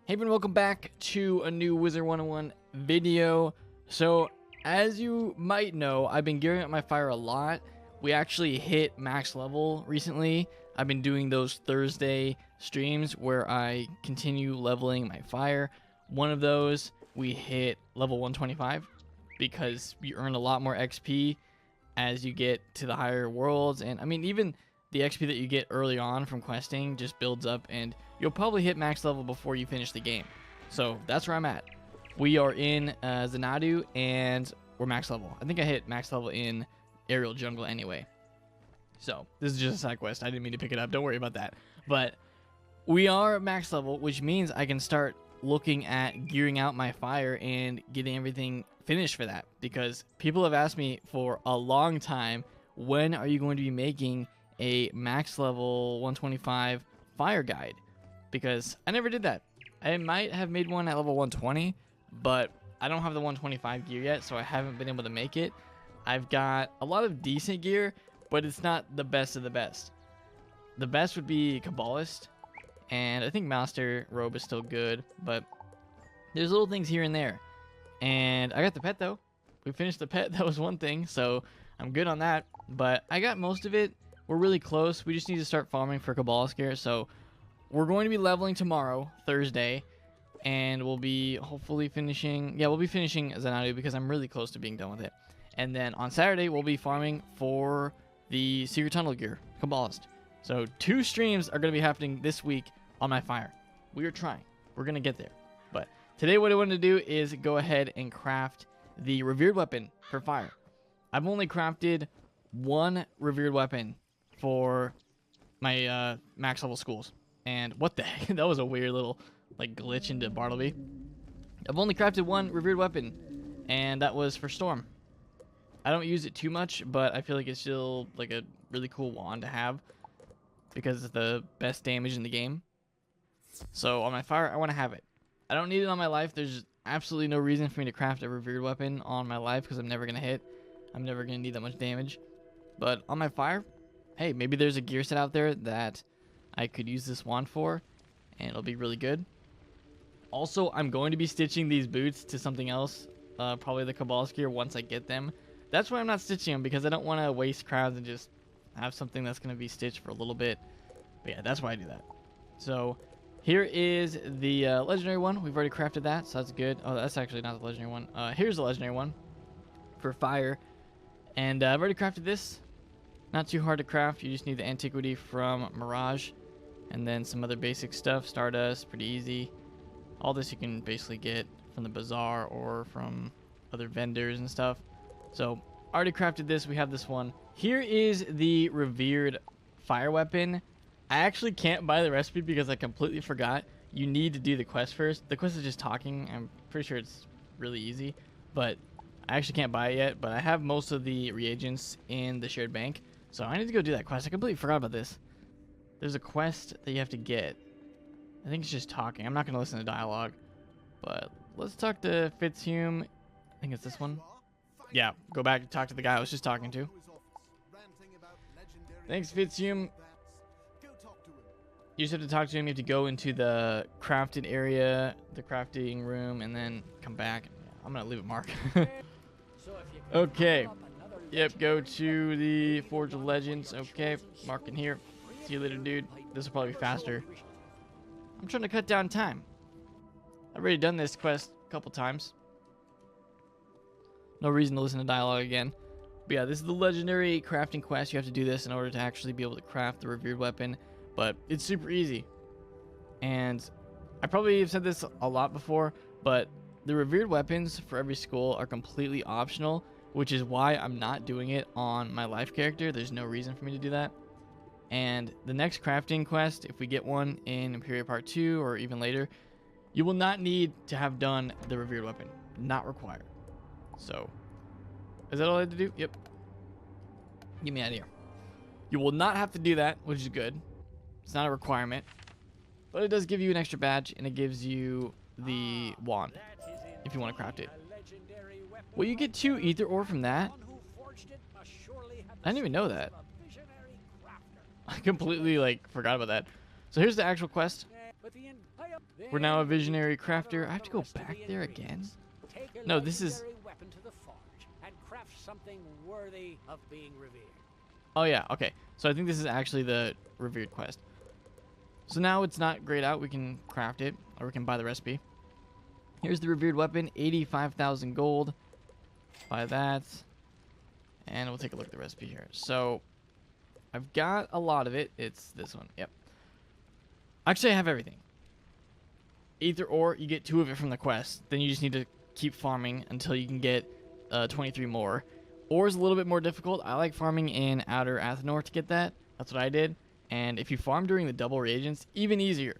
Hey everyone, welcome back to a new Wizard101 video. So, as you might know, I've been gearing up my fire a lot. We actually hit max level recently. I've been doing those Thursday streams where I continue leveling my fire. One of those, we hit level 125 because you earn a lot more XP as you get to the higher worlds. And I mean, even the XP that you get early on from questing just builds up, and you'll probably hit max level before you finish the game. So that's where I'm at. We are in Xanadu, and we're max level. I think I hit max level in Aerial Jungle anyway. So this is just a side quest. I didn't mean to pick it up. Don't worry about that. But we are max level, which means I can start looking at gearing out my fire and getting everything finished for that. Because people have asked me for a long time, when are you going to be making a max level 125 fire guide? Because I never did that. I might have made one at level 120, but I don't have the 125 gear yet, so I haven't been able to make it. I've got a lot of decent gear, but it's not the best of the best. The best would be Kabbalist, and I think Master Robe is still good, but there's little things here and there. And I got the pet though. We finished the pet, that was one thing, so I'm good on that. But I got most of it. We're really close. We just need to start farming for Kabbalist gear, so we're going to be leveling tomorrow, Thursday, and we'll be hopefully finishing... Yeah, we'll be finishing Xanadu because I'm really close to being done with it. And then on Saturday, we'll be farming for the Secret Tunnel gear, Kabbalist. So 2 streams are going to be happening this week on my fire. We are trying. We're going to get there. But today what I want to do is go ahead and craft the Revered weapon for fire. I've only crafted 1 Revered weapon for my max level schools. And what the heck? That was a weird little like glitch into Bartleby. I've only crafted 1 Revered weapon, and that was for Storm. I don't use it too much, but I feel like it's still like a really cool wand to have because it's the best damage in the game. So on my fire, I want to have it. I don't need it on my life. There's absolutely no reason for me to craft a Revered weapon on my life because I'm never going to hit. I'm never going to need that much damage. But on my fire, hey, maybe there's a gear set out there that I could use this wand for, and it'll be really good. Also, I'm going to be stitching these boots to something else, probably the Kabbalist gear once I get them. That's why I'm not stitching them, because I don't want to waste crowns and just have something that's going to be stitched for a little bit. But yeah, that's why I do that. So here is the legendary one. We've already crafted that, so that's good. Oh, that's actually not the legendary one. Here's the legendary one for fire. And I've already crafted this. Not too hard to craft. You just need the antiquity from Mirage. And then some other basic stuff. Stardust, pretty easy. All this you can basically get from the bazaar or from other vendors and stuff. So, already crafted this. We have this one. Here is the Revered fire weapon. I actually can't buy the recipe because I completely forgot. You need to do the quest first. The quest is just talking. I'm pretty sure it's really easy. But I actually can't buy it yet. But I have most of the reagents in the shared bank. So I need to go do that quest. I completely forgot about this. There's a quest that you have to get. I think it's just talking. I'm not going to listen to dialogue. But let's talk to Fitzhume. I think it's this one. Yeah, go back and talk to the guy I was just talking to. Thanks, Fitzhume. You just have to talk to him. You have to go into the crafted area, the crafting room, and then come back. I'm going to leave it marked. Okay. Yep, go to the Forge of Legends. Okay, marking here. See you later, dude. This will probably be faster. I'm trying to cut down time. I've already done this quest a couple times. No reason to listen to dialogue again. But yeah, this is the legendary crafting quest. You have to do this in order to actually be able to craft the Revered weapon. But it's super easy. And I probably have said this a lot before, but the Revered weapons for every school are completely optional, which is why I'm not doing it on my life character. There's no reason for me to do that. And the next crafting quest, if we get one in Imperial Part 2 or even later, you will not need to have done the Revered weapon. Not required. So, is that all I had to do? Yep. Get me out of here. You will not have to do that, which is good. It's not a requirement. But it does give you an extra badge, and it gives you the wand, if you want to craft it. Will you get 2 ether ore from that? I didn't even know that. I completely forgot about that. So here's the actual quest. We're now a visionary crafter. I have to go back there again? No, this is... weapon to the forge and craft something worthy of being revered. Oh yeah, okay. So I think this is actually the Revered quest. So now it's not grayed out. We can craft it, or we can buy the recipe. Here's the Revered weapon, 85,000 gold. Buy that. And we'll take a look at the recipe here. So I've got a lot of it. It's this one. Yep. Actually, I have everything. Either or, you get 2 of it from the quest. Then you just need to keep farming until you can get 23 more. Or is a little bit more difficult. I like farming in Outer Athenor to get that. That's what I did. And if you farm during the double reagents, even easier.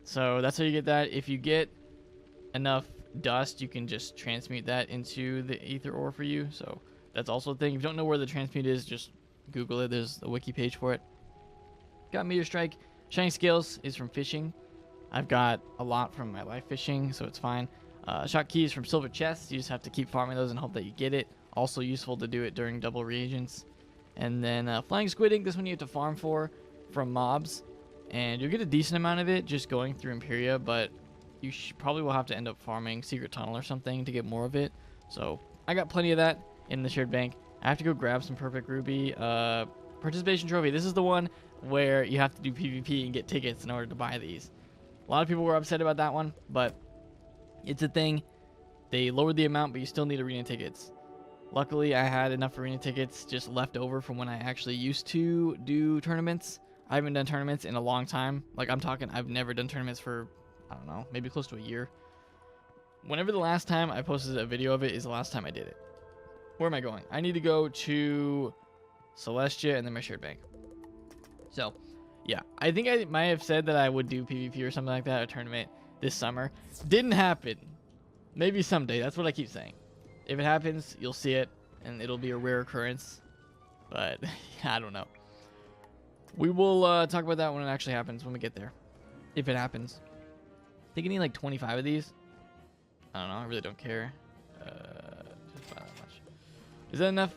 So that's how you get that. If you get enough dust, you can just transmute that into the ether ore for you. So that's also a thing. If you don't know where the transmute is, just Google it. There's a wiki page for it. Got Meteor Strike. Shining Scales is from fishing. I've got a lot from my life fishing, so it's fine. Shot Keys from Silver Chests. You just have to keep farming those and hope that you get it. Also useful to do it during double reagents. And then Flying Squid Ink. This one you have to farm for from mobs. And you'll get a decent amount of it just going through Imperia, but you probably will have to end up farming Secret Tunnel or something to get more of it. So I got plenty of that in the shared bank. I have to go grab some Perfect Ruby. Participation Trophy. This is the one where you have to do PvP and get tickets in order to buy these. A lot of people were upset about that one, but it's a thing. They lowered the amount, but you still need arena tickets. Luckily, I had enough arena tickets just left over from when I actually used to do tournaments. I haven't done tournaments in a long time. Like, I'm talking, I've never done tournaments for, I don't know, maybe close to a year. Whenever the last time I posted a video of it is the last time I did it. Where am I going? I need to go to Celestia and then my shared bank. So, yeah. I think I might have said that I would do PvP or something like that, a tournament this summer. Didn't happen. Maybe someday. That's what I keep saying. If it happens, you'll see it, and it'll be a rare occurrence. But, yeah, I don't know. We will talk about that when it actually happens, when we get there. If it happens. I think I need like 25 of these. I don't know. I really don't care. Just buy that much. Is that enough?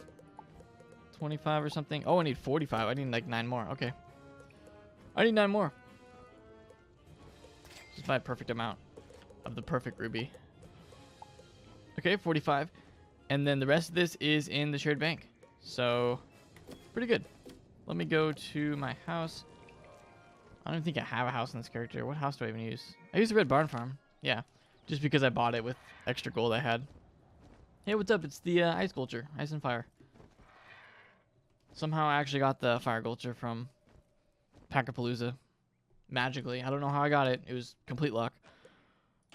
25 or something? Oh, I need 45. I need like 9 more. Okay. I need 9 more. Just buy a perfect amount of the perfect ruby. Okay, 45. And then the rest of this is in the shared bank. So, pretty good. Let me go to my house. I don't think I have a house in this character. What house do I even use? I use the Red Barn Farm. Yeah, just because I bought it with extra gold I had. Hey, what's up? It's the Ice Culture. Ice and Fire. Somehow I actually got the Fire Culture from Packapalooza. Magically. I don't know how I got it. It was complete luck.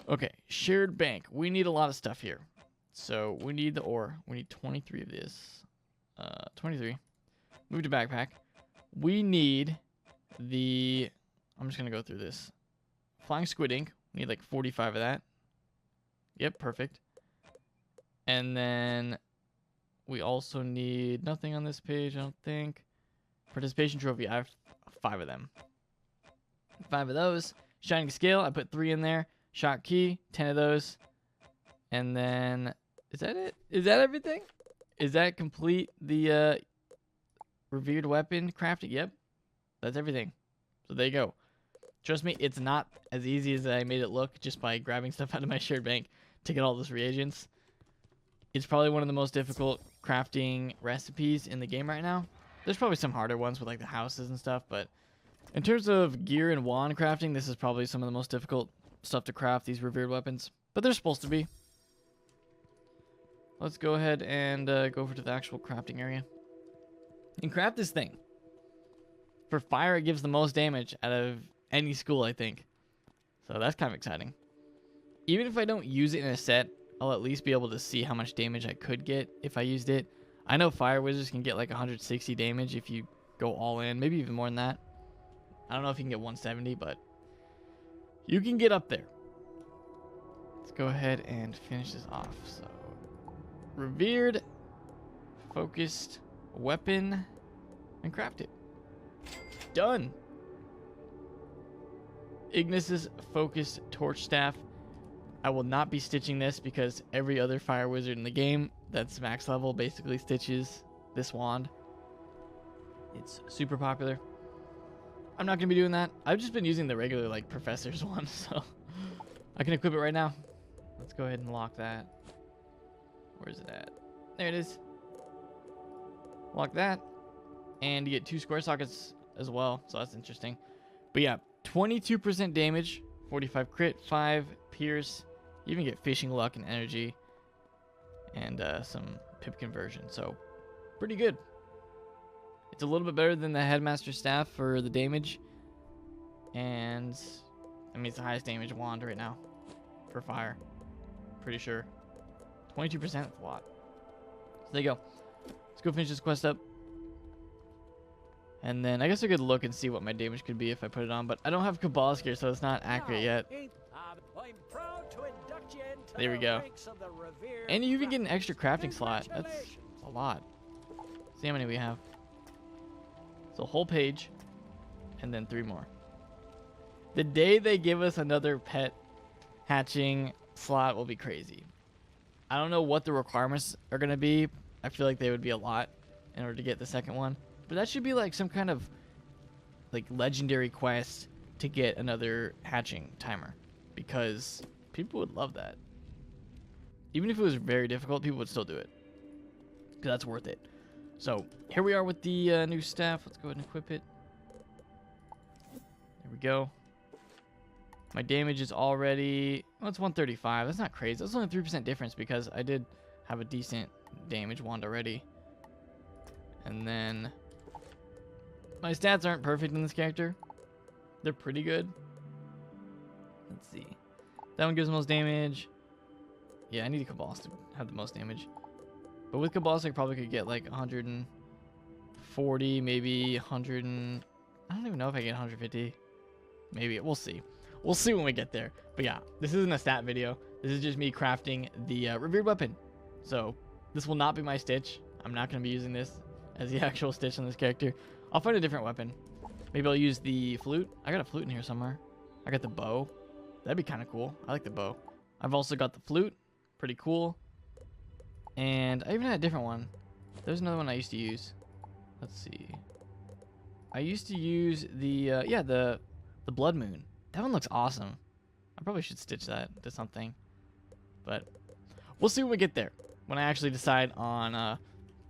Okay, shared bank. We need a lot of stuff here. So we need the ore. We need 23 of this. 23. Move to backpack. We need the... I'm just going to go through this. Flying Squid Ink. We need like 45 of that. Yep, perfect. And then we also need nothing on this page, I don't think. Participation Trophy. I have 5 of them. 5 of those. Shining Scale. I put 3 in there. Shot Key. 10 of those. And then... Is that it? Is that everything? Is that complete the Revered weapon crafting? Yep. That's everything. So there you go. Trust me, it's not as easy as I made it look just by grabbing stuff out of my shared bank to get all those reagents. It's probably one of the most difficult crafting recipes in the game right now. There's probably some harder ones with like the houses and stuff, but in terms of gear and wand crafting, this is probably some of the most difficult stuff to craft, these Revered weapons. But they're supposed to be. Let's go ahead and go over to the actual crafting area. And craft this thing. For fire, it gives the most damage out of any school, I think. So that's kind of exciting. Even if I don't use it in a set, I'll at least be able to see how much damage I could get if I used it. I know fire wizards can get like 160 damage if you go all in. Maybe even more than that. I don't know if you can get 170, but you can get up there. Let's go ahead and finish this off. So, Revered, focused weapon, and craft it. Done. Ignis's focused torch staff. I will not be stitching this because every other fire wizard in the game that's max level basically stitches this wand. It's super popular. I'm not going to be doing that. I've just been using the regular like professor's one, so I can equip it right now. Let's go ahead and lock that. Where is it at? There it is. Lock that. And you get 2 square sockets as well, so that's interesting. But yeah, 22% damage, 45 crit, 5 pierce. You even get fishing luck and energy. And some pip conversion, so pretty good. It's a little bit better than the headmaster staff for the damage. And I mean, it's the highest damage wand right now for fire. Pretty sure. 22%, that's a lot. So there you go. Let's go finish this quest up. And then I guess I could look and see what my damage could be if I put it on, but I don't have Kabbalist gear, so it's not accurate yet. There we go. And you even get an extra crafting slot. That's a lot. See how many we have. So a whole page, and then 3 more. The day they give us another pet hatching slot will be crazy. I don't know what the requirements are going to be. I feel like they would be a lot in order to get the second one. But that should be like some kind of like legendary quest to get another hatching timer. Because people would love that. Even if it was very difficult, people would still do it. Because that's worth it. So here we are with the new staff. Let's go ahead and equip it. There we go. My damage is already, well, it's 135. That's not crazy. That's only 3% difference because I did have a decent damage wand already. And then my stats aren't perfect in this character. They're pretty good. Let's see. That one gives the most damage. Yeah, I need a Kabbalist to have the most damage. But with Kabbalist, I probably could get like 140, maybe 100 and... I don't even know if I get 150. Maybe. We'll see. We'll see when we get there. But yeah, this isn't a stat video. This is just me crafting the revered weapon. So this will not be my Stitch. I'm not going to be using this as the actual Stitch on this character. I'll find a different weapon. Maybe I'll use the flute. I got a flute in here somewhere. I got the bow. That'd be kind of cool. I like the bow. I've also got the flute. Pretty cool. And I even had a different one. There's another one I used to use. Let's see. I used to use the, yeah, the Blood Moon. That one looks awesome. I probably should stitch that to something. But we'll see when we get there. When I actually decide on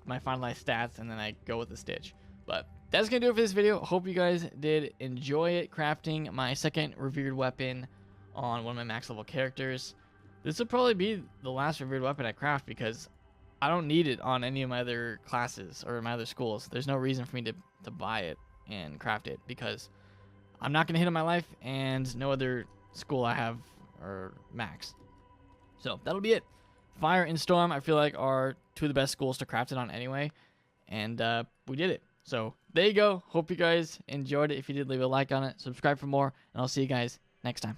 my finalized stats and then I go with the Stitch. But that's going to do it for this video. Hope you guys did enjoy it, crafting my second revered weapon on one of my max level characters. This will probably be the last revered weapon I craft because I don't need it on any of my other classes or my other schools. There's no reason for me to buy it and craft it because I'm not going to hit on my life and no other school I have are max. So that'll be it. Fire and Storm I feel like are 2 of the best schools to craft it on anyway. And we did it. So there you go. Hope you guys enjoyed it. If you did, leave a like on it. Subscribe for more. And I'll see you guys next time.